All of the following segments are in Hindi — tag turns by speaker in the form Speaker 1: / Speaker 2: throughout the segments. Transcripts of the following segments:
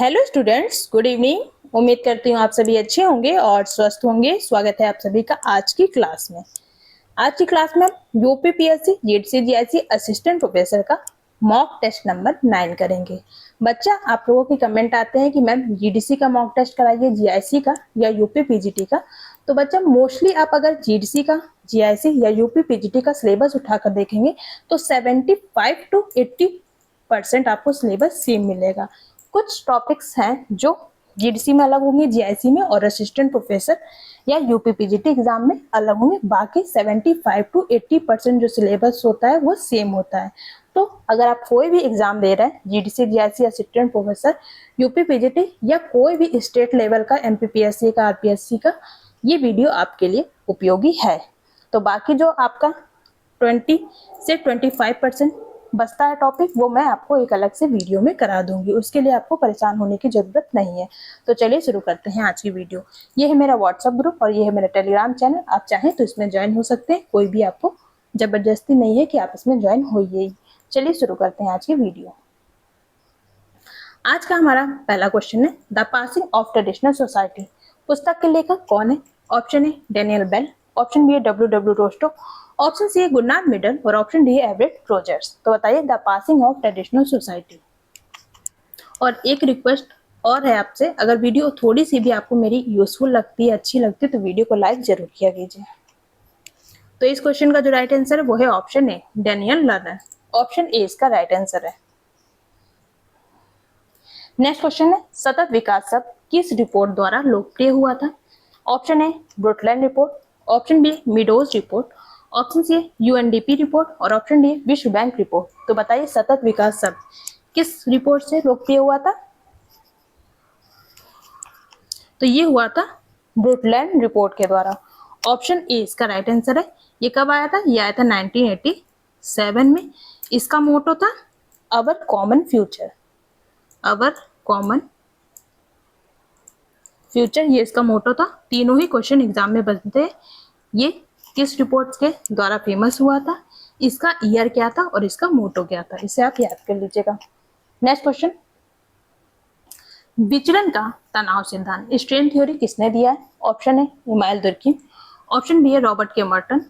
Speaker 1: Hello students, good evening. उम्मीद करती हूँ आप सभी अच्छे होंगे और स्वस्थ होंगे। स्वागत है आप सभी का आज की क्लास में। आज की क्लास में हम UPPSC GDC GIC assistant professor का मॉक टेस्ट नंबर 9 करेंगे। बच्चा, आप लोगों के कमेंट आते हैं कि मैम जीडीसी का मॉक टेस्ट कराइए, जीआईसी का या यूपी पीजीटी का। तो बच्चा, मोस्टली आप अगर जीडीसी का, जीआईसी या यूपी पीजीटी का सिलेबस उठाकर देखेंगे तो 75 to 80% आपको सिलेबस सेम मिलेगा। कुछ टॉपिक्स हैं जो जीडीसी में अलग होंगे, जीआईसी में और असिस्टेंट प्रोफेसर या यूपी पीजीटी एग्जाम में अलग होंगे। बाकी 75 to 80% जो सिलेबस होता है वो सेम होता है। तो अगर आप कोई भी एग्जाम दे रहे हैं, GDC GIC assistant professor, UP PGT या कोई भी स्टेट लेवल का, एमपीपीएससी का, आरपीएससी का, ये वीडियो आपके लिए उपयोगी है। तो बाकी जो आपका 20 से 25% बचता है टॉपिक, वो मैं आपको एक अलग से वीडियो में करा दूंगी। उसके लिए आपको परेशान होने की जरूरत नहीं है। तो चलिए शुरू करते हैं आज की वीडियो। ये है मेरा व्हाट्सएप ग्रुप और ये है मेरा टेलीग्राम चैनल। आप चाहें तो इसमें ज्वाइन हो सकते हैं। कोई भी आपको जबरदस्ती नहीं है कि आप इसमें ज्वाइन होइए। चलिए शुरू करते हैं आज की वीडियो। आज का हमारा पहला क्वेश्चन है, the passing of traditional society पुस्तक के लेखक कौन है? Option A Daniel Bell, option B W Tosto, option C Gurnath Middle और ऑप्शन डी एवरेट रोजर्स। तो बताइए, the passing of traditional society. और एक रिक्वेस्ट और है आपसे, अगर वीडियो थोड़ी सी भी आपको मेरी यूजफुल लगती है, अच्छी लगती है, तो वीडियो को लाइक जरूर किया कीजिए। तो इस क्वेश्चन का जो राइट आंसर है वो है option A Daniel learner. Option A इसका राइट आंसर है। नेक्स्ट क्वेश्चन है, सतत विकास शब्द किस रिपोर्ट द्वारा लोकप्रिय हुआ था? Option A Brundtland report, option B Meadows report, option C UNDP report और ऑप्शन डी विश्व बैंक रिपोर्ट। तो बताइए, सतत विकास शब्द किस रिपोर्ट से लोकप्रिय हुआ था? तो ये हुआ था ब्रुटलैंड रिपोर्ट के द्वारा। ऑप्शन ए इसका राइट आंसर है। ये कब आया था? ये आया था 1987 में। इसका मोटो था अवर कॉमन फ्यूचर। अवर कॉमन फ्यूचर, ये इसका मोटो था। तीनों ही क्वेश्चन एग्जाम में बनते हैं। ये किस रिपोर्ट के द्वारा फेमस हुआ था, इसका ईयर क्या था और इसका मोटो क्या था, इसे आप याद कर लीजिएगा। नेक्स्ट क्वेश्चन, विचलन का तनाव सिद्धांत स्ट्रेन थ्योरी किसने दिया है? Option A Emile Durkheim, option B है Robert K Merton,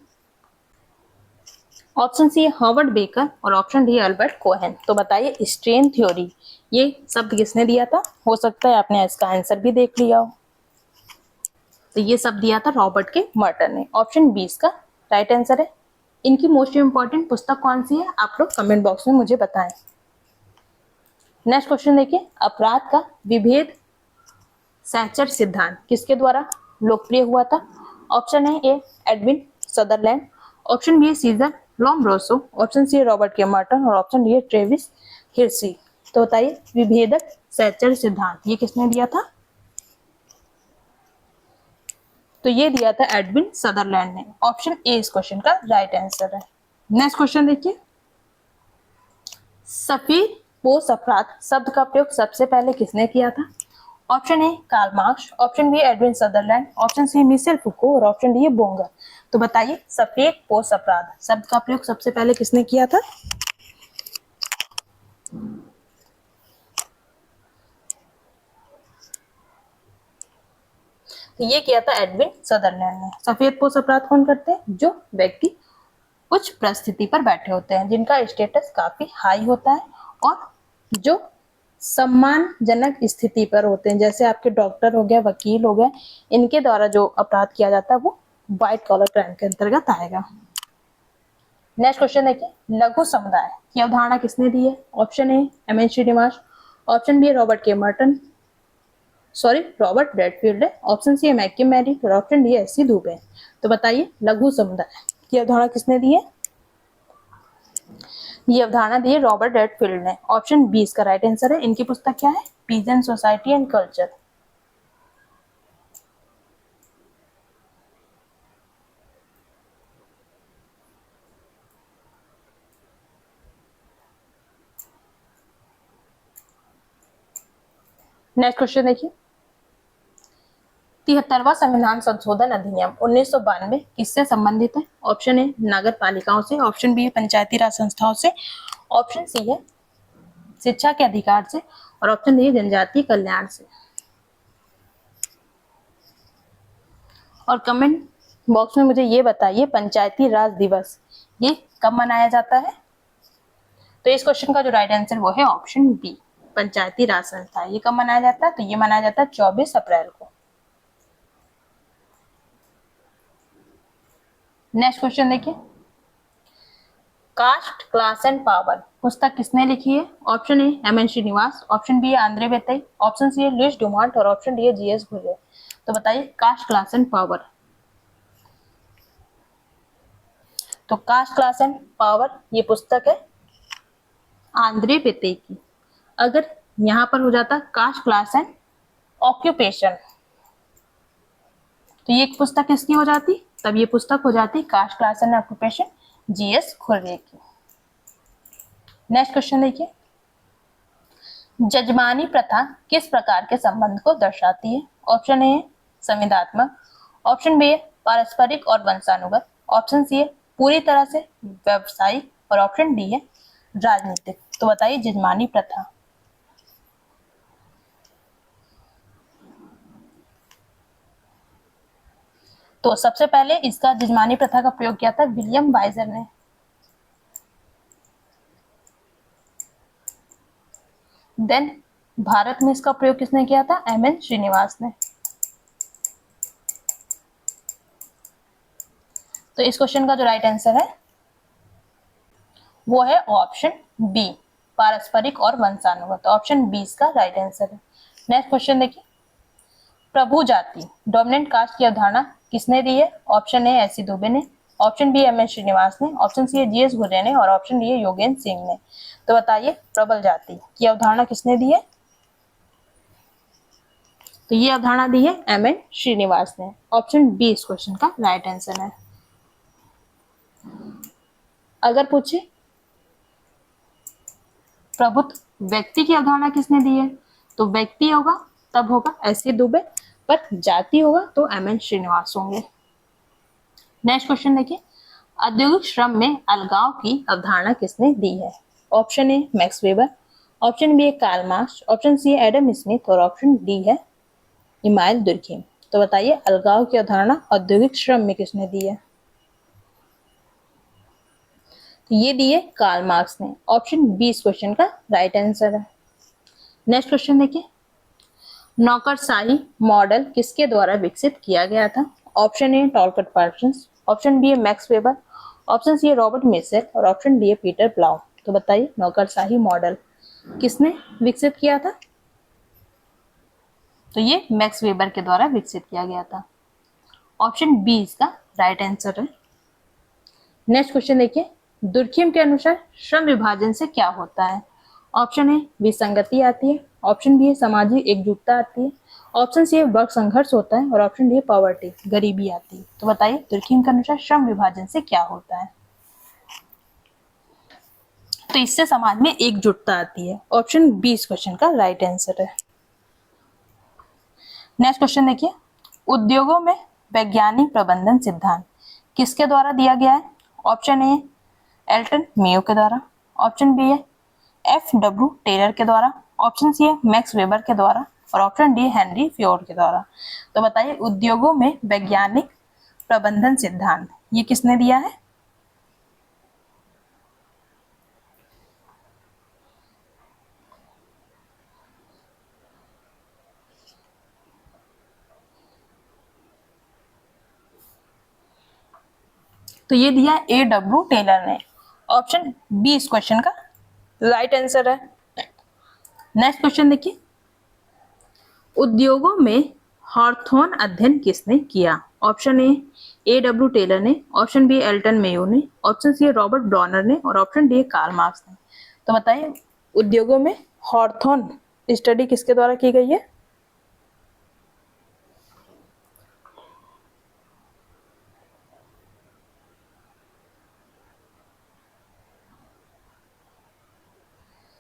Speaker 1: option C है हार्वर्ड बेकर और ऑप्शन डी अल्बर्ट कोहेन। तो बताइए, स्ट्रेन थ्योरी ये शब्द किसने दिया था? हो सकता है आपने इसका आंसर भी देख लिया हो। तो ये सब दिया था रॉबर्ट के मर्टन ने। ऑप्शन बी इसका राइट आंसर है। इनकी मोस्ट इंपॉर्टेंट पुस्तक कौन सी है, आप लोग कमेंट बॉक्स में मुझे बताएं। नेक्स्ट क्वेश्चन देखिए, अपराध का विभेद सैचर सिद्धांत किसके द्वारा लोकप्रिय हुआ था? Option A Edwin Sutherland, option B Cesare Lombroso, option C Robert K Merton और ऑप्शन डी ट्रेविस हिर्सी। तो बताइए, विभेदक सैचर सिद्धांत ये किसने दिया था? तो ये दिया था एडविन सदरलैंड ने। ऑप्शन ए इस क्वेश्चन का राइट आंसर है। नेक्स्ट क्वेश्चन देखिए, सफेद पोष अपराध शब्द का प्रयोग सबसे पहले किसने किया था? Option A Karl Marx, option B Edwin Sutherland, option C Michel Foucault और ऑप्शन डी बोंगर। तो बताइए, सफेद पोष अपराध शब्द का प्रयोग सबसे पहले किसने किया था? तो ये किया था एडविन सदरलैंड ने। सफेद पोष अपराध कौन करते हैं? जो व्यक्ति उच्च परिस्थिति पर बैठे होते हैं, जिनका स्टेटस काफी हाई होता है और जो सम्मानजनक स्थिति पर होते हैं, जैसे आपके डॉक्टर हो गया, वकील हो गया, इनके द्वारा जो अपराध किया जाता है वो व्हाइट कॉलर क्राइम के अंतर्गत आएगा। नेक्स्ट क्वेश्चन देखिए, लघु समुदाय की अवधारणा किसने दी है? Option A M N Srinivas, option B Robert K Merton, Robert Bradfield है, ऑप्शन सी है मैक्यू मैरी और option D S C Dube. तो बताइए, लघु समुदाय की अवधारणा किसने दी है? ये अवधारणा दी है रॉबर्ट ब्रैडफील्ड ने। ऑप्शन बी इसका राइट आंसर है। इनकी पुस्तक क्या है? Peasant society and culture. Next question देखिए, 73वां संविधान संशोधन अधिनियम 1992 किससे संबंधित है? ऑप्शन ए नगर पालिकाओं से, ऑप्शन बी पंचायती राज संस्थाओं से, ऑप्शन सी है शिक्षा के अधिकार से, और ऑप्शन डी है जनजातीय कल्याण से। और कमेंट बॉक्स में मुझे ये बताइए पंचायती राज दिवस ये कब मनाया जाता है? तो इस क्वेश्चन का जो राइट आंसर वो है ऑप्शन बी, पंचायती राज संस्था। ये कब मनाया जाता है? तो ये मनाया जाता है 24 अप्रैल को। नेक्स्ट क्वेश्चन देखिए, कास्ट क्लास एंड पावर पुस्तक किसने लिखी है? Option A M N Srinivas, option B है आंद्रे बेतई, ऑप्शन सी है लुइस डुमांट और ऑप्शन डी है जीएस घुर्रे। तो बताइए कास्ट क्लास एंड पावर। तो कास्ट क्लास एंड पावर ये पुस्तक है आंद्रे बेतई की। अगर यहां पर हो जाता कास्ट क्लास एंड ऑक्यूपेशन तो ये पुस्तक किसकी हो जाती? तब ये पुस्तक हो जाती caste class and occupation GS Ghurye की। नेक्स्ट क्वेश्चन देखिए, जजमानी प्रथा किस प्रकार के संबंध को दर्शाती है? ऑप्शन ए संविदात्मक, ऑप्शन बी पारस्परिक और वंशानुगत, ऑप्शन सी है पूरी तरह से व्यवसायिक और ऑप्शन डी है राजनीतिक। तो बताइए जजमानी प्रथा। तो सबसे पहले इसका जजमानी प्रथा का प्रयोग किया था विलियम वाइजर ने। देन भारत में इसका प्रयोग किसने किया था? एम एन श्रीनिवास ने। तो इस क्वेश्चन का जो राइट आंसर है वो है ऑप्शन बी, पारस्परिक और वंशानुगत। ऑप्शन बी इसका राइट आंसर है। नेक्स्ट क्वेश्चन देखिए, प्रभु जाति डोमिनेंट कास्ट की अवधारणा किसने दी है? Option A S C Dube ने, option B M S Srinivas ने, ऑप्शन सी है जीएस घुर्रे ने और ऑप्शन डी है योगेंद्र सिंह ने। तो बताइए प्रबल जाति की अवधारणा किसने दी है? तो ये अवधारणा दी है एम एन श्रीनिवास ने। ऑप्शन बी इस क्वेश्चन का राइट आंसर है। अगर पूछे प्रभुत्व व्यक्ति की अवधारणा किसने दी है? तो व्यक्ति होगा तब होगा एस सी दुबे, पर जाति होगा तो एम एन श्रीनिवास होंगे। नेक्स्ट क्वेश्चन देखिए, औद्योगिक श्रम में अलगाव की अवधारणा किसने दी है? Option A Max Weber, option B है कार्ल मार्क्स, ऑप्शन सी है एडम स्मिथ और ऑप्शन डी है इमानुएल दुर्खेम। तो बताइए अलगाव की अवधारणा औद्योगिक श्रम में किसने दी है? तो ये दी है कार्ल मार्क्स ने। ऑप्शन बी इस क्वेश्चन का राइट आंसर है। नेक्स्ट क्वेश्चन देखिए, नौकरशाही मॉडल किसके द्वारा विकसित किया गया था? Option A Talcott Parsons, option B है मैक्स वेबर, ऑप्शन सी है रॉबर्ट मेसेल और ऑप्शन डी है पीटर प्लाउ। तो बताइए नौकरशाही मॉडल किसने विकसित किया था? तो ये मैक्स वेबर के द्वारा विकसित किया गया था। ऑप्शन बी इसका राइट आंसर है। नेक्स्ट क्वेश्चन देखिए, दुर्खेम के अनुसार श्रम विभाजन से क्या होता है? ऑप्शन ए विसंगति आती है, ऑप्शन बी है सामाजिक एकजुटता आती है, ऑप्शन सी है वर्ग संघर्ष होता है और ऑप्शन डी है पॉवर्टी गरीबी आती है। तो बताइए दुर्खेम के अनुसार श्रम विभाजन से क्या होता है? तो इससे समाज में एकजुटता आती है। ऑप्शन बी इस क्वेश्चन का राइट आंसर है। नेक्स्ट क्वेश्चन देखिए, उद्योगों में वैज्ञानिक प्रबंधन सिद्धांत किसके द्वारा दिया गया है? ऑप्शन ए एल्टन मेयो के द्वारा, ऑप्शन बी है एफ डब्ल्यू टेलर के द्वारा, ऑप्शन सी है मैक्स वेबर के द्वारा और ऑप्शन डी हेनरी फ्योर्ड के द्वारा। तो बताइए उद्योगों में वैज्ञानिक प्रबंधन सिद्धांत ये किसने दिया है? तो ये दिया ए डब्ल्यू टेलर ने। ऑप्शन बी इस क्वेश्चन का राइट आंसर है। नेक्स्ट क्वेश्चन देखिए, उद्योगों में हॉर्थोन अध्ययन किसने किया? ऑप्शन ए डब्ल्यू टेलर ने, ऑप्शन बी एल्टन मेयो ने, ऑप्शन सी रॉबर्ट ब्रॉनर ने और ऑप्शन डी कार्ल मार्क्स ने। तो बताइए उद्योगों में हॉर्थोन स्टडी किसके द्वारा की गई है?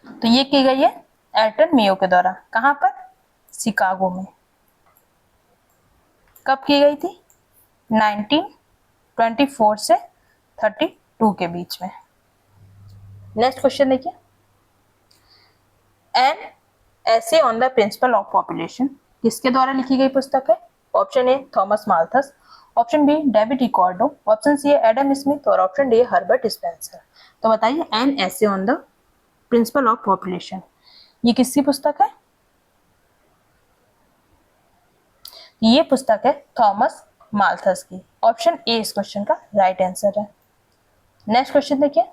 Speaker 1: तो ये की गई है एल्टन मेयो के द्वारा। कहां पर? शिकागो में। कब की गई थी? 1924 से 32 के बीच में। नेक्स्ट क्वेश्चन देखिए, an essay on the principle of population किसके द्वारा लिखी गई पुस्तक है? Option A Thomas Malthus, option B David Ricardo, option C Adam Smith और ऑप्शन डी हर्बर्ट स्पेंसर। तो बताइए an essay on the principle of population ये किसकी पुस्तक है? ये पुस्तक है थॉमस माल्थस की। ऑप्शन ए इस क्वेश्चन का राइट आंसर है। नेक्स्ट क्वेश्चन देखिए,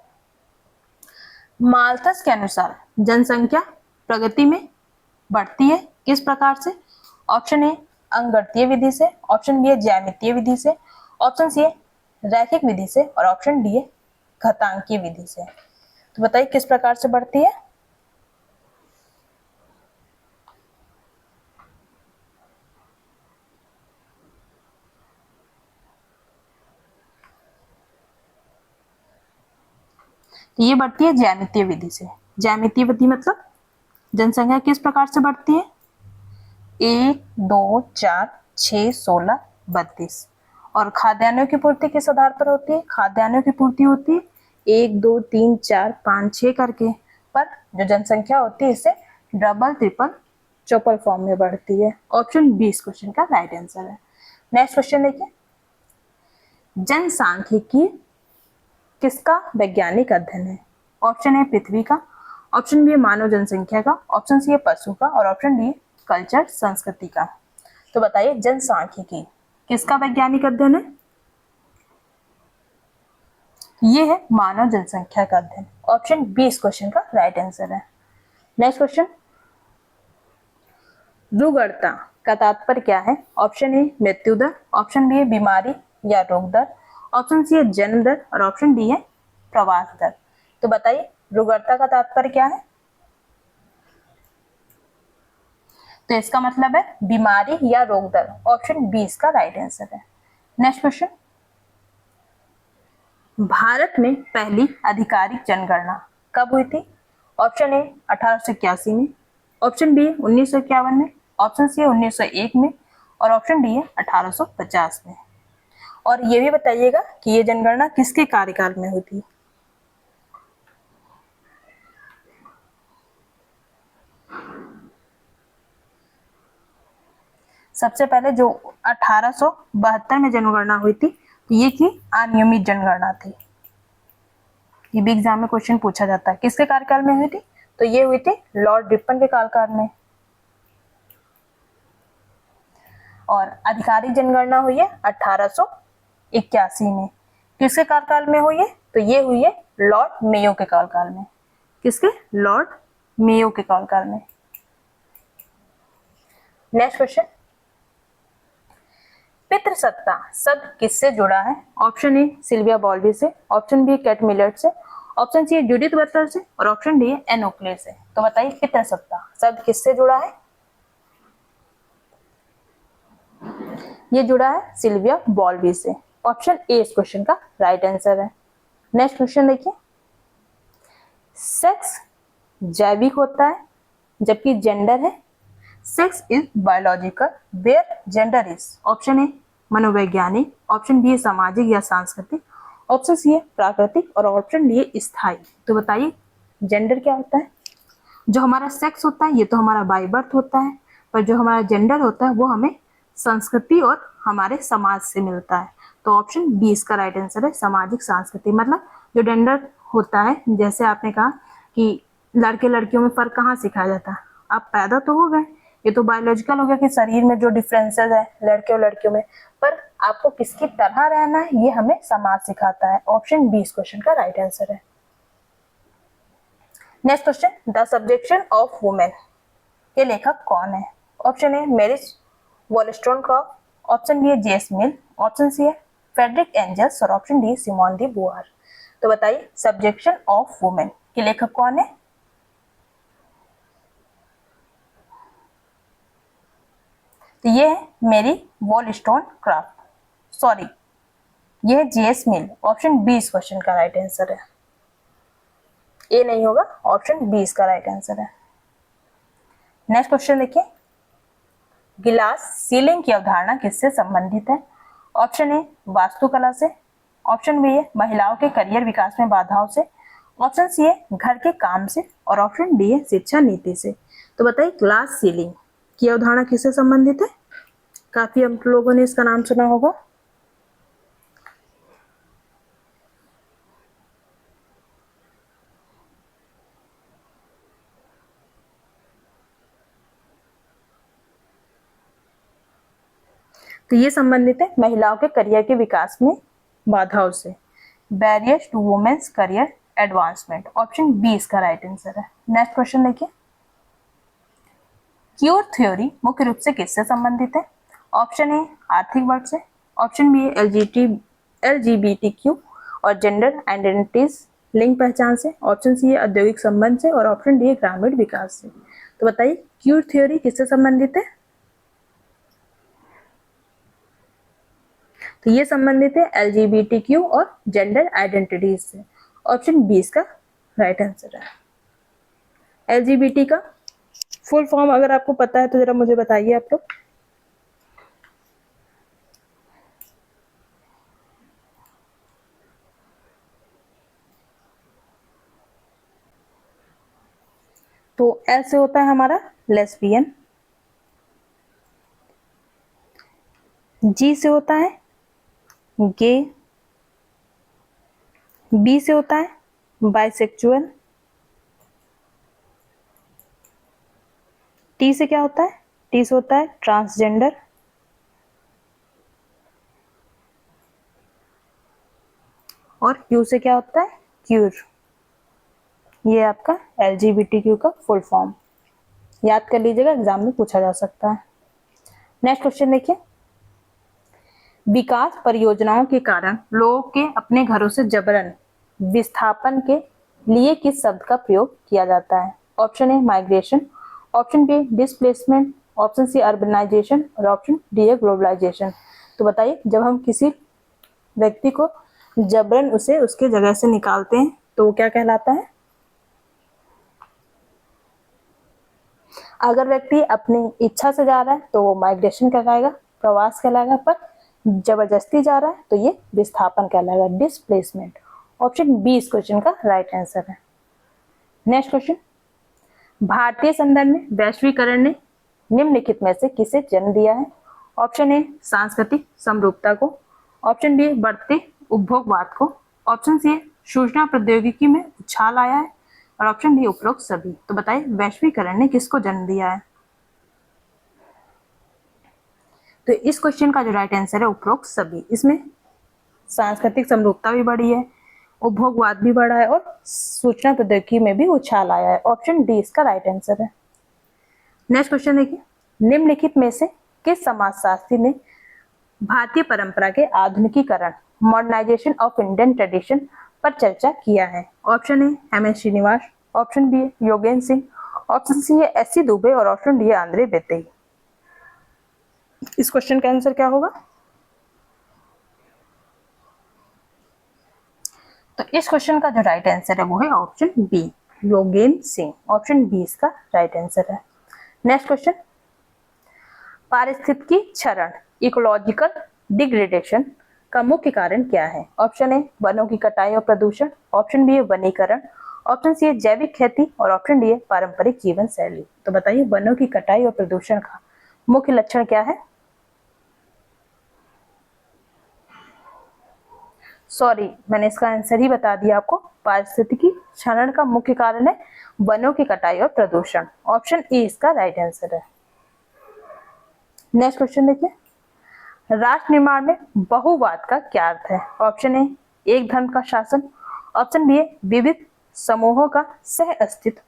Speaker 1: माल्थस के अनुसार जनसंख्या प्रगति में बढ़ती है किस प्रकार से? ऑप्शन ए अंकगणितीय विधि से, ऑप्शन बी है ज्यामितीय विधि से, ऑप्शन सी है रैखिक विधि से और ऑप्शन डी है घातांकीय विधि से। तो बताइए किस प्रकार से बढ़ती है? तो ये बढ़ती है ज्यामितीय विधि से। ज्यामितीय विधि मतलब जनसंख्या किस प्रकार से बढ़ती है? 1, 2, 4, 6, 16, 32 और खाद्यान्नों की पूर्ति किस आधार पर होती है? खाद्यान्नों की पूर्ति होती है 1, 2, 3, 4, 5, 6 करके, पर जो जनसंख्या होती है इससे डबल ट्रिपल चौपल फॉर्म में बढ़ती है। ऑप्शन बी इस क्वेश्चन का राइट आंसर है। नेक्स्ट क्वेश्चन देखिए, जनसांख्यिकी किसका वैज्ञानिक अध्ययन है? ऑप्शन ए पृथ्वी का, ऑप्शन बी मानव जनसंख्या का, ऑप्शन सी है पशु का और ऑप्शन डी कल्चर संस्कृति का। तो बताइए जनसांख्यिकी किसका वैज्ञानिक अध्ययन है? ये है मानव जनसंख्या का अध्ययन। ऑप्शन बी इस क्वेश्चन का राइट आंसर है। नेक्स्ट क्वेश्चन, रुग्णता का तात्पर्य क्या है? ऑप्शन ए मृत्यु दर, ऑप्शन बी है बीमारी या रोग दर, ऑप्शन सी है जन्म दर और ऑप्शन डी है प्रवास दर। तो बताइए रुग्णता का तात्पर्य क्या है? तो इसका मतलब है बीमारी या रोग दर। ऑप्शन बी इसका राइट आंसर है। नेक्स्ट क्वेश्चन, भारत में पहली आधिकारिक जनगणना कब हुई थी? ऑप्शन ए 1881 में, ऑप्शन बी 1951 में, ऑप्शन सी 1901 में और ऑप्शन डी है 1850 में। और ये भी बताइएगा कि ये जनगणना किसके कार्यकाल में हुई थी? सबसे पहले जो 1872 में जनगणना हुई थी तो ये की अनियमित जनगणना थी। ये भी एग्जाम में क्वेश्चन पूछा जाता है किसके कार्यकाल में हुई थी? तो ये हुई थी लॉर्ड रिपन के कार्यकाल में। और आधिकारिक जनगणना हुई है 1881 में। किसके कार्यकाल में हुई है? तो ये हुई है लॉर्ड मेयो के कार्यकाल में। किसके? लॉर्ड मेयो के कार्यकाल में। नेक्स्ट क्वेश्चन, पितृसत्ता शब्द किससे जुड़ा है? ऑप्शन ए सिल्विया बॉल्बी से, ऑप्शन बी कैट मिलर्ट से, ऑप्शन सी जूडिथ बटलर से और ऑप्शन डी एन ओकले से। तो बताइए पितृसत्ता शब्द किससे जुड़ा है? ये जुड़ा है सिल्विया बॉल्बी से। ऑप्शन ए इस क्वेश्चन का राइट आंसर है। नेक्स्ट क्वेश्चन देखिए, सेक्स जैविक होता है जबकि जेंडर है। Sex is biological where gender is. Option A मनोवैज्ञानिक, ऑप्शन बी सामाजिक या सांस्कृतिक, ऑप्शन सी है प्राकृतिक और ऑप्शन डी है स्थायी। तो बताइए जेंडर क्या होता है? जो हमारा सेक्स होता है ये तो हमारा बाय बर्थ होता है, पर जो हमारा जेंडर होता है वो हमें संस्कृति और हमारे समाज से मिलता है। तो ऑप्शन बी इसका राइट आंसर है, सामाजिक सांस्कृतिक। मतलब जो जेंडर होता है, जैसे आपने कहा कि लड़के लड़कियों में फर्क कहाँ सिखाया जाता है? आप पैदा तो हो गए, ये तो बायोलॉजिकल हो गया कि शरीर में जो डिफरेंसेस है लड़के और लड़कियों में, पर आपको किसकी तरह रहना है ये हमें समाज सिखाता है। ऑप्शन बी इस क्वेश्चन का राइट आंसर है। Next question, the subjection of women के लेखक कौन है? Option A Mary Wollstonecraft, option B है जे.एस. मिल, ऑप्शन सी है फ्रेडरिक एंजल्स और option D Simone de Beauvoir. तो बताइए सब्जेक्शन ऑफ वुमेन के लेखक कौन है? तो ये है मैरी वॉलस्टोनक्रॉफ्ट, सॉरी ये है जे.एस. मिल। ऑप्शन बी इस क्वेश्चन का राइट आंसर है। ए नहीं होगा, ऑप्शन बी इसका राइट आंसर है। नेक्स्ट क्वेश्चन देखिए, गिलास सीलिंग की अवधारणा किससे संबंधित है? ऑप्शन ए वास्तुकला से, ऑप्शन बी है महिलाओं के करियर विकास में बाधाओं से, ऑप्शन सी है घर के काम से और ऑप्शन डी है शिक्षा नीति से। तो बताइए ग्लास सीलिंग की अवधारणा किससे संबंधित है? काफी हम लोगों ने इसका नाम सुना होगा। तो ये संबंधित है महिलाओं के करियर के विकास में बाधाओं से। Barriers to women's career advancement, option B इसका राइट आंसर है। नेक्स्ट क्वेश्चन देखिए, क्यूर थ्योरी मुख्य रूप से किससे संबंधित है? ऑप्शन ए आर्थिक वर्ग से, ऑप्शन बी एलजीबीटीक्यू और जेंडर आइडेंटिटीज लिंग पहचान से, ऑप्शन सी है औद्योगिक संबंध से और ऑप्शन डी है ग्रामीण विकास से। तो बताइए क्यूर थ्योरी किससे संबंधित है? तो ये संबंधित है एलजीबीटीक्यू और जेंडर आइडेंटिटीज से। ऑप्शन बी इसका राइट आंसर है। एलजीबीटी का फुल फॉर्म अगर आपको पता है तो जरा मुझे बताइए आप लोग। तो एल से होता है हमारा लेस्बियन, जी से होता है गे, बी से होता है बाइसेक्सुअल, टी से क्या होता है? टी से होता है ट्रांसजेंडर, और क्यू से क्या होता है? क्यूर। ये आपका एलजीबीटीक्यू का फुल फॉर्म याद कर लीजिएगा, एग्जाम में पूछा जा सकता है। नेक्स्ट क्वेश्चन देखिए, विकास परियोजनाओं के कारण लोगों के अपने घरों से जबरन विस्थापन के लिए किस शब्द का प्रयोग किया जाता है? Option A migration, option B displacement, option C urbanisation और ऑप्शन डी है ग्लोबलाइजेशन। तो बताइए जब हम किसी व्यक्ति को जबरन उसे उसके जगह से निकालते हैं तो वो क्या कहलाता है? अगर व्यक्ति अपनी इच्छा से जा रहा है तो वो माइग्रेशन कहलाएगा, प्रवास कहलाएगा, पर जबरदस्ती जा रहा है तो ये विस्थापन कहलाएगा, डिस्प्लेसमेंट। ऑप्शन बी इस क्वेश्चन का राइट आंसर है। नेक्स्ट क्वेश्चन, भारतीय संदर्भ में वैश्वीकरण ने निम्नलिखित में से किसे जन्म दिया है? ऑप्शन ए सांस्कृतिक समरूपता को, ऑप्शन बी बढ़ते उपभोगवाद को, ऑप्शन सी सूचना प्रौद्योगिकी में उछाल आया है और ऑप्शन डी उपरोक्त सभी। तो बताइए वैश्वीकरण ने किसको जन्म दिया है? तो इस क्वेश्चन का जो राइट आंसर है उपरोक्त सभी। इसमें सांस्कृतिक समरूपता भी बढ़ी है, उपभोगवाद भी बढ़ा है और सूचना प्रौद्योगिकी में भी उछाल आया है। ऑप्शन डी इसका राइट आंसर है। नेक्स्ट क्वेश्चन देखिए, निम्नलिखित में से किस समाजशास्त्री ने भारतीय परंपरा के आधुनिकीकरण मॉडर्नाइजेशन ऑफ इंडियन ट्रेडिशन पर चर्चा किया है? Option A M S Srinivas, option B Yogendra Singh, option C है एस सी दुबे और ऑप्शन डी है आंद्रे बेतेई। इस क्वेश्चन का आंसर क्या होगा? तो इस क्वेश्चन का जो राइट आंसर है वो है option B Yogendra Singh. Option B इसका राइट आंसर है। नेक्स्ट क्वेश्चन, पारिस्थितिकी क्षरण इकोलॉजिकल डिग्रेडेशन का मुख्य कारण क्या है? ऑप्शन ए वनों की कटाई और प्रदूषण, ऑप्शन बी है वनीकरण, ऑप्शन सी है जैविक खेती और ऑप्शन डी है पारंपरिक जीवन शैली। तो बताइए वनों की कटाई और प्रदूषण का मुख्य लक्षण क्या है? सॉरी, मैंने इसका आंसर ही बता दिया आपको। पारिस्थितिकी क्षरण का मुख्य कारण है वनों की कटाई और प्रदूषण। ऑप्शन ए इसका राइट आंसर है। नेक्स्ट क्वेश्चन देखिए, राष्ट्र निर्माण में बहुवाद का क्या अर्थ है? ऑप्शन ए एक धर्म का शासन, ऑप्शन बी है विविध समूहों का सह अस्तित्व,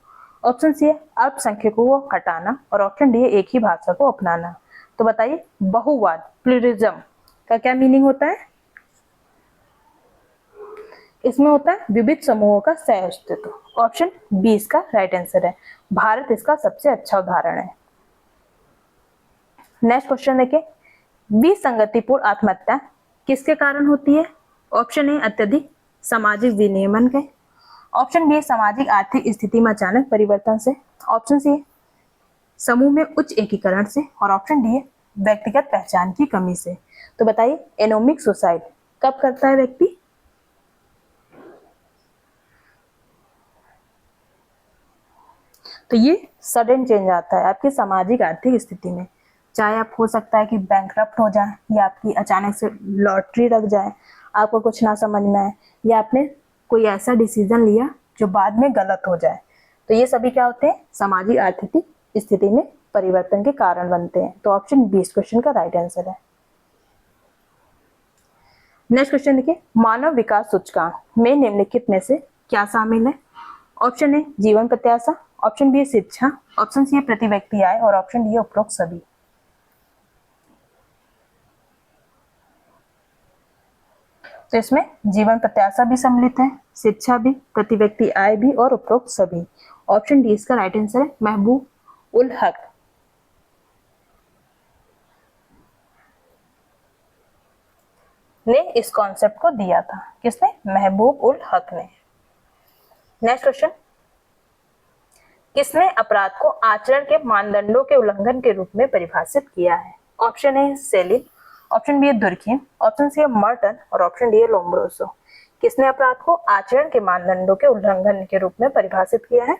Speaker 1: ऑप्शन सी है अल्पसंख्यकों को हटाना और ऑप्शन डी है एक ही भाषा को अपनाना। तो बताइए बहुवाद प्लूरलिज्म का क्या मीनिंग होता है? इसमें होता है विविध समूहों का सह अस्तित्व। ऑप्शन बी इसका राइट आंसर है। भारत इसका सबसे अच्छा उदाहरण है। नेक्स्ट क्वेश्चन देखिए, विसंगतिपूर्ण आत्महत्या किसके कारण होती है? ऑप्शन ए अत्यधिक सामाजिक विनियमन के, ऑप्शन बी सामाजिक आर्थिक स्थिति में अचानक परिवर्तन से, ऑप्शन सी समूह में उच्च एकीकरण से और ऑप्शन डी है व्यक्तिगत पहचान की कमी से। तो बताइए एनोमिक सुसाइड कब करता है व्यक्ति? तो ये सडन चेंज आता है आपकी सामाजिक आर्थिक स्थिति में, चाहे आप हो सकता है कि बैंकरप्ट हो जाए, या आपकी अचानक से लॉटरी लग जाए, आपको कुछ ना समझ में आए, या आपने कोई ऐसा डिसीजन लिया जो बाद में गलत हो जाए। तो ये सभी क्या होते हैं, सामाजिक आर्थिक स्थिति में परिवर्तन के कारण बनते हैं। तो ऑप्शन बी इस क्वेश्चन का राइट आंसर है। नेक्स्ट क्वेश्चन देखिए, मानव विकास सूचकांक में निम्नलिखित में से क्या शामिल है? ऑप्शन ए जीवन प्रत्याशा, ऑप्शन बी शिक्षा, ऑप्शन सी प्रति व्यक्ति आय और ऑप्शन डी उपरोक्त सभी। तो इसमें जीवन प्रत्याशा भी सम्मिलित है, शिक्षा भी, प्रति व्यक्ति आय भी और उपरोक्त सभी। ऑप्शन डी इसका राइट आंसर है। महबूब उल हक ने इस कॉन्सेप्ट को दिया था। किसने? महबूब उल हक ने। नेक्स्ट क्वेश्चन, किसने अपराध को आचरण के मानदंडों के उल्लंघन के रूप में परिभाषित किया है? Option A Sellin, option B Durkheim, option C Merton और ऑप्शन डी लोम्ब्रोसो। किसने अपराध को आचरण के मानदंडों के उल्लंघन के रूप में परिभाषित किया है?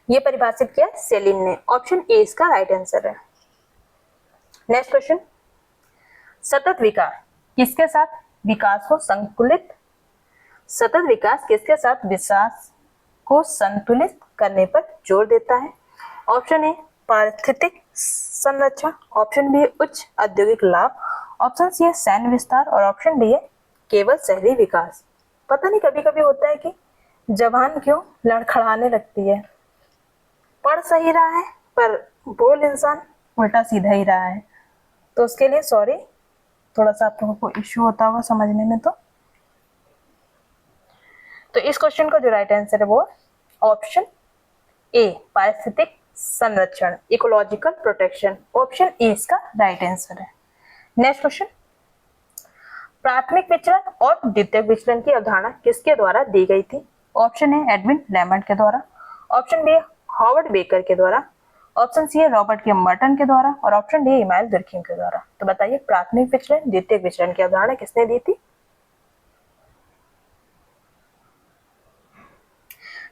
Speaker 1: ये परिभाषित किया सेलिन ने। ऑप्शन ए इसका राइट आंसर है। नेक्स्ट क्वेश्चन, सतत विकास किसके साथ विकास को संतुलित सतत विकास किसके साथ विकास को संतुलित करने पर जोर देता है? ऑप्शन ए पारिस्थितिक संरक्षण, ऑप्शन बी उच्च औद्योगिक लाभ, ऑप्शन सी सैन्य विस्तार और ऑप्शन डी केवल शहरी विकास। पता नहीं कभी कभी होता है कि जबान क्यों लड़खड़ाने लगती है, पढ़ सही रहा है पर बोल इंसान उल्टा सीधा ही रहा है, तो उसके लिए सॉरी, थोड़ा सा आप लोगों को इश्यू होता होगा समझने में। तो इस क्वेश्चन का जो राइट आंसर है वो ऑप्शन ए पारिस्थितिक संरक्षण, इकोलॉजिकल प्रोटेक्शन। ऑप्शन ए इसका राइट आंसर है। नेक्स्ट क्वेश्चन, प्राथमिक विचलन और द्वितीयक विचलन की अवधारणा किसके द्वारा दी गई थी? ऑप्शन ए एडविन लेमंड के द्वारा, ऑप्शन बी हॉवर्ड बेकर के द्वारा, option C Robert K Merton के द्वारा और ऑप्शन डी इमानुएल दुर्खिम के द्वारा। तो बताइए प्राथमिक विचलन द्वितीयक विचलन की अवधारणा किसने दी थी?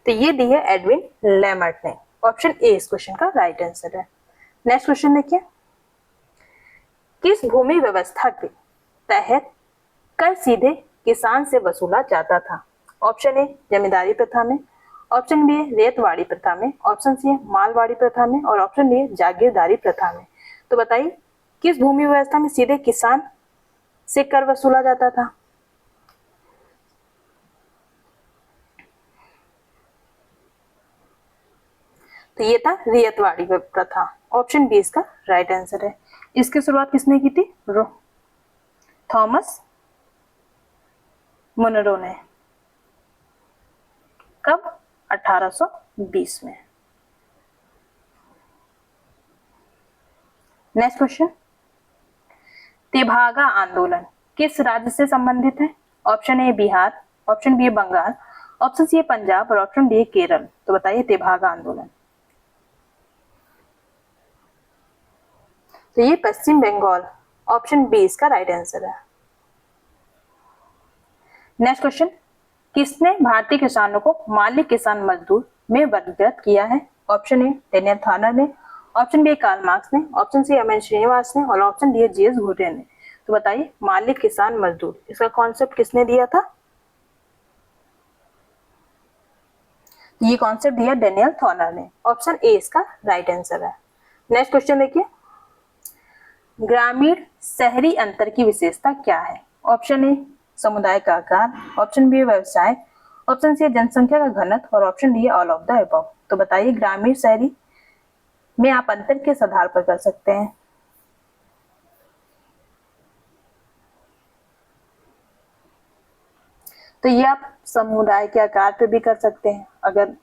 Speaker 1: तो ये दी है एडविन लेमर्ट ने। ऑप्शन ए इस क्वेश्चन का राइट आंसर है। नेक्स्ट क्वेश्चन देखिए, किस भूमि व्यवस्था के तहत कर सीधे किसान से वसूला जाता था? ऑप्शन ए जमींदारी प्रथा में, ऑप्शन बी रेतवाड़ी प्रथा में, ऑप्शन सी मालवाड़ी प्रथा में और ऑप्शन डी जागीरदारी प्रथा में। तो बताइए किस भूमि व्यवस्था में सीधे किसान से कर वसूला जाता था? तो ये था रेतवाड़ी प्रथा। ऑप्शन बी इसका राइट आंसर है। इसकी शुरुआत किसने की थी? थॉमस मुनरो ने। कब? 1820 में। नेक्स्ट क्वेश्चन, तेभागा आंदोलन किस राज्य से संबंधित है? Option A Bihar, option B Bengal, option C Punjab और ऑप्शन डी केरल। तो बताइए तेभागा आंदोलन। तो ये पश्चिम बंगाल, ऑप्शन बी इसका राइट आंसर है। नेक्स्ट क्वेश्चन, किसने भारतीय किसानों को मालिक किसान मजदूर में वर्गीकृत किया है? ऑप्शन ए डेनियल थॉर्नर ने, ऑप्शन बी कार्ल मार्क्स ने, option C M N Srinivas ने और ऑप्शन डी जी एस घुरे ने। तो बताइए मालिक किसान मजदूर इसका कॉन्सेप्ट किसने दिया था? ये कॉन्सेप्ट दिया डेनियल थॉर्नर ने। ऑप्शन ए इसका राइट आंसर है। नेक्स्ट क्वेश्चन देखिए, ग्रामीण शहरी अंतर की विशेषता क्या है? ऑप्शन ए समुदाय का आकार, ऑप्शन बी व्यवसाय, ऑप्शन सी जनसंख्या का घनत्व और option D all of the above. तो बताइए ग्रामीण शहरी में आप अंतर किस आधार पर कर सकते हैं? तो ये आप समुदाय के आकार पे भी कर सकते हैं। अगर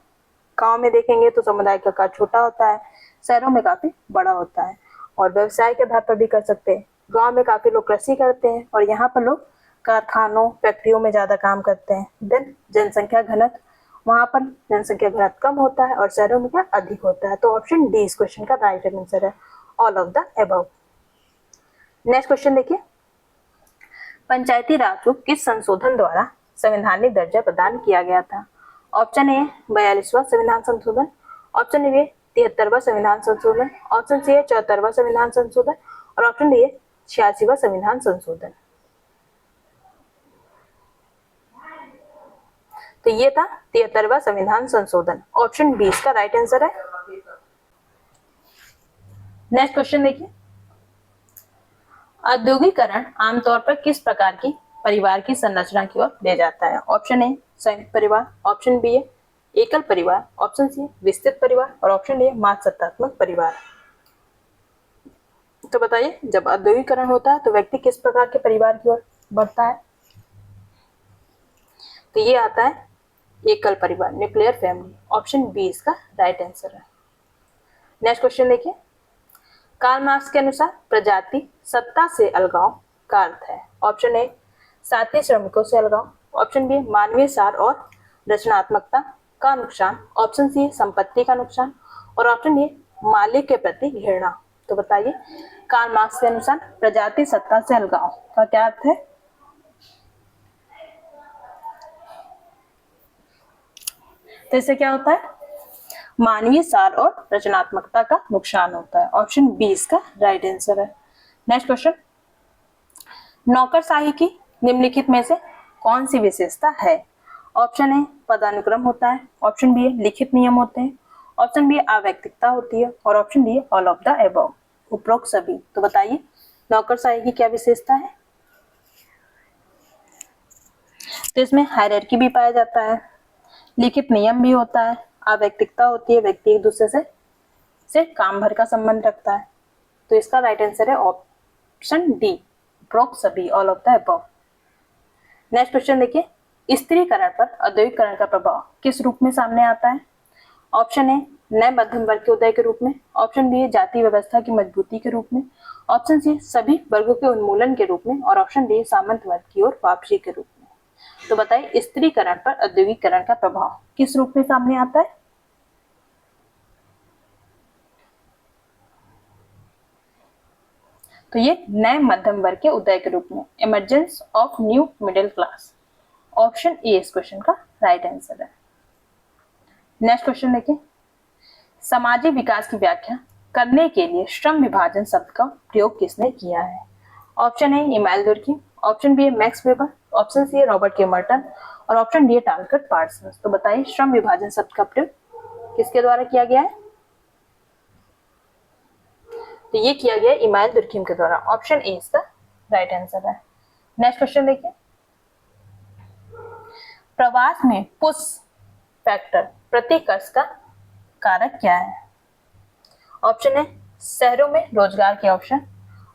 Speaker 1: गांव में देखेंगे तो समुदाय का आकार छोटा होता है, शहरों में काफी बड़ा होता है। और व्यवसाय के आधार पर भी कर सकते हैं। गांव में काफी लोग कृषि करते हैं और यहाँ पर लोग कारखानों फैक्ट्रियों में ज्यादा काम करते हैं। देन जनसंख्या घनत्व, वहां पर जनसंख्या घनत्व कम होता है और शहरों में क्या अधिक होता है। तो ऑप्शन डी इस क्वेश्चन का राइट आंसर है, all of the above. Next question देखिए, पंचायती राज को किस संशोधन द्वारा संवैधानिक दर्जा प्रदान किया गया था? ऑप्शन ए 42वां संविधान संशोधन, ऑप्शन बी 73वां संविधान संशोधन, ऑप्शन सी है 74वां संविधान संशोधन और ऑप्शन डी है 86वां संविधान संशोधन। तो ये था 73वां संविधान संशोधन। ऑप्शन बी इसका राइट आंसर है। नेक्स्ट क्वेश्चन देखिए, औद्योगिकरण आमतौर पर किस प्रकार की परिवार की संरचना की ओर ले जाता है? ऑप्शन ए संयुक्त परिवार, ऑप्शन बी है एकल परिवार, ऑप्शन सी विस्तृत परिवार और ऑप्शन डी है मातृसत्तात्मक परिवार। तो बताइए, जब औद्योगिकरण होता है तो व्यक्ति किस प्रकार के परिवार की ओर बढ़ता है? तो ये आता है एकल परिवार, न्यूक्लियर फैमिली। ऑप्शन बी इसका राइट आंसर है। नेक्स्ट क्वेश्चन देखिए, कार्ल मार्क्स के अनुसार प्रजाति सत्ता से अलगाव का अर्थ है? ऑप्शन ए साथी श्रमिकों से अलगाव, ऑप्शन बी मानवीय सार और रचनात्मकता का नुकसान, ऑप्शन सी संपत्ति का नुकसान और ऑप्शन डी मालिक के प्रति घृणा। तो बताइए, कार्ल मार्क्स के अनुसार प्रजाति सत्ता से अलगाव का क्या अर्थ है? तो इससे क्या होता है? मानवीय सार और रचनात्मकता का नुकसान होता है। ऑप्शन बी इसका राइट आंसर है। नेक्स्ट क्वेश्चन, नौकरशाही की निम्नलिखित में से कौन सी विशेषता है? ऑप्शन ए पदानुक्रम होता है, ऑप्शन बी लिखित नियम होते हैं, ऑप्शन बी अवैयक्तिकता होती है और option D all of the above, उपरोक्त सभी। तो बताइए, नौकरशाही की क्या विशेषता है? तो इसमें हायरार्की भी पाया जाता है, लिखित नियम भी होता है, अवैयक्तिकता होती है, व्यक्ति एक दूसरे से काम भर का संबंध रखता है। तो इसका राइट आंसर है ऑप्शन डी, उपरोक्त सभी, all of the above. Next question देखिए, स्त्रीकरण पर औद्योगिकरण का प्रभाव किस रूप में सामने आता है? ऑप्शन ए नए मध्यम वर्ग के उदय के रूप में, ऑप्शन बी जाति व्यवस्था की मजबूती के रूप में, ऑप्शन सी सभी वर्गों के उन्मूलन के रूप में और ऑप्शन डी सामंतवाद की ओर वापसी के रूप में। तो बताइए, स्त्रीकरण पर औद्योगिकरण का प्रभाव किस रूप में सामने आता है? तो ये नए मध्यम वर्ग के उदय के रूप में, emergence of new middle class. Option A इस क्वेश्चन का राइट आंसर है। नेक्स्ट क्वेश्चन देखिए, सामाजिक विकास की व्याख्या करने के लिए श्रम विभाजन शब्द का प्रयोग किसने किया है? Option A Emile Durkheim, option B Max Weber, option C Robert K Merton और ऑप्शन डी टालकट पार्सन्स। तो बताइए, श्रम विभाजन शब्द का प्रयोग किसके द्वारा किया गया है? तो ये किया गया इमाइल दुर्खिम के द्वारा। ऑप्शन ए इसका राइट आंसर है। नेक्स्ट क्वेश्चन देखिए, प्रवास में पुश फैक्टर प्रतिकर्ष का कारक क्या है? ऑप्शन ए शहरों में रोजगार के अवसर,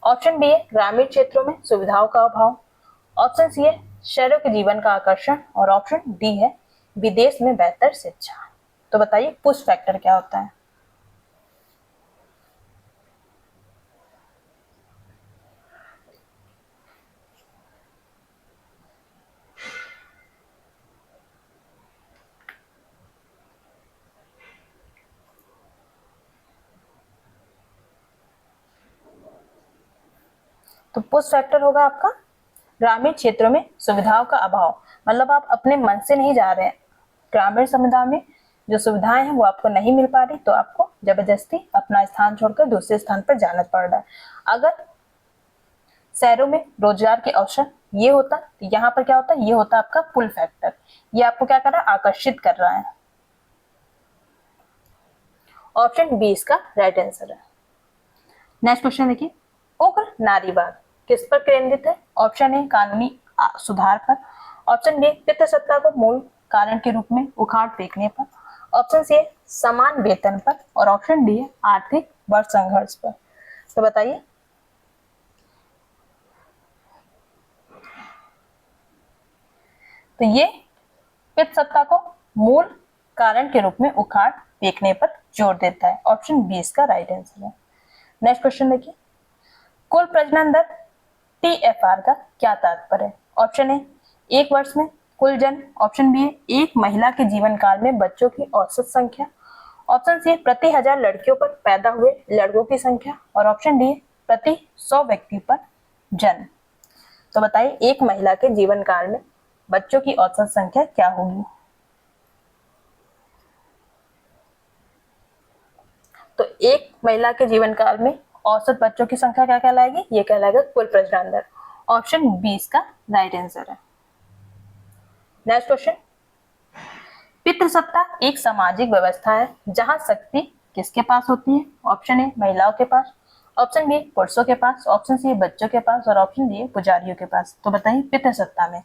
Speaker 1: ऑप्शन बी है ग्रामीण क्षेत्रों में सुविधाओं का अभाव, ऑप्शन सी है शहरों के जीवन का आकर्षण और ऑप्शन डी है विदेश में बेहतर शिक्षा। तो बताइए, पुश फैक्टर क्या होता है? तो पुश फैक्टर होगा आपका ग्रामीण क्षेत्रों में सुविधाओं का अभाव, मतलब आप अपने मन से नहीं जा रहे हैं, ग्रामीण समुदाय में जो सुविधाएं हैं वो आपको नहीं मिल पा रही, तो आपको जबरदस्ती अपना स्थान छोड़कर दूसरे स्थान पर जाना पड़ रहा है। अगर शहरों में रोजगार के अवसर ये होता, तो यहाँ पर क्या होता है? ये होता आपका पुल फैक्टर, ये आपको क्या कर रहा है? आकर्षित कर रहा है। ऑप्शन बी इसका राइट आंसर है। नेक्स्ट क्वेश्चन देखिए, उग्र नारीवाद किस पर केंद्रित है? ऑप्शन ए कानूनी सुधार पर, ऑप्शन बी पितृसत्ता को मूल कारण के रूप में उखाड़ फेंकने पर, ऑप्शन सी समान वेतन पर और ऑप्शन डी आर्थिक वर्ग संघर्ष पर। तो बताइए, तो ये पितृसत्ता को मूल कारण के रूप में उखाड़ फेंकने पर जोर देता है। ऑप्शन बी इसका राइट आंसर है। नेक्स्ट क्वेश्चन देखिए, कुल प्रजनन दर TFR का क्या तात्पर्य है? ऑप्शन ए एक वर्ष में कुल जन्म, ऑप्शन बी एक महिला के जीवन काल में बच्चों की औसत संख्या, ऑप्शन सी प्रति 1000 लड़कियों पर पैदा हुए लड़कों की संख्या और ऑप्शन डी प्रति 100 व्यक्ति पर जन्म। तो बताइए, एक महिला के जीवन काल में बच्चों की औसत संख्या क्या होगी? एक महिला के जीवन काल में औसत बच्चों की संख्या क्या कहलाएगी? ये कहलाएगा कुल प्रजनन दर। ऑप्शन बी इसका राइट आंसर है। नेक्स्ट क्वेश्चन, पितृसत्ता एक सामाजिक व्यवस्था है जहां शक्ति किसके पास होती है? ऑप्शन ए महिलाओं के पास, ऑप्शन बी पुरुषों के पास, ऑप्शन सी बच्चों के पास और ऑप्शन डी पुजारियों के पास। तो बताइए पितृसत्ता में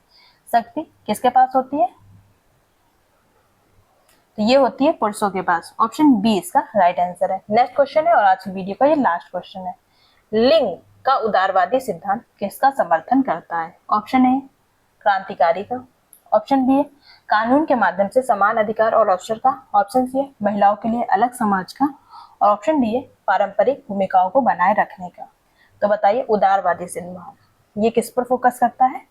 Speaker 1: शक्ति किसके पास होती है? तो ये होती है पुरुषों के पास। ऑप्शन बी इसका राइट आंसर है। नेक्स्ट क्वेश्चन है और आज की वीडियो का ये लास्ट क्वेश्चन है। लिंग का उदारवादी सिद्धांत किसका समर्थन करता है? ऑप्शन ए क्रांतिकारी का, ऑप्शन बी कानून के माध्यम से समान अधिकार और अवसर का, ऑप्शन सी महिलाओं के लिए अलग समाज का और ऑप्शन डी पारंपरिक भूमिकाओं को बनाए रखने का। तो बताइए उदारवादी सिद्धांत ये किस पर फोकस करता है?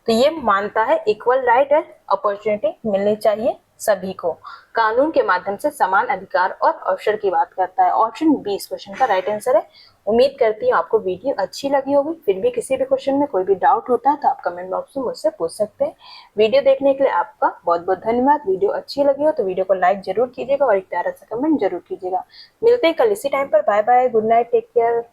Speaker 1: तो ये मानता है इक्वल राइट एंड अपॉर्चुनिटी मिलनी चाहिए सभी को, कानून के माध्यम से समान अधिकार और अवसर की बात करता है। ऑप्शन बी इस क्वेश्चन का राइट आंसर है। उम्मीद करती हूँ आपको वीडियो अच्छी लगी होगी। फिर भी किसी भी क्वेश्चन में कोई भी डाउट होता है तो आप कमेंट बॉक्स में मुझसे पूछ सकते हैं। वीडियो देखने के लिए आपका बहुत बहुत धन्यवाद। वीडियो अच्छी लगी हो तो वीडियो को लाइक जरूर कीजिएगा और एक प्यारा सा कमेंट जरूर कीजिएगा। मिलते हैं कल इसी टाइम पर। Bye bye, good night, take care.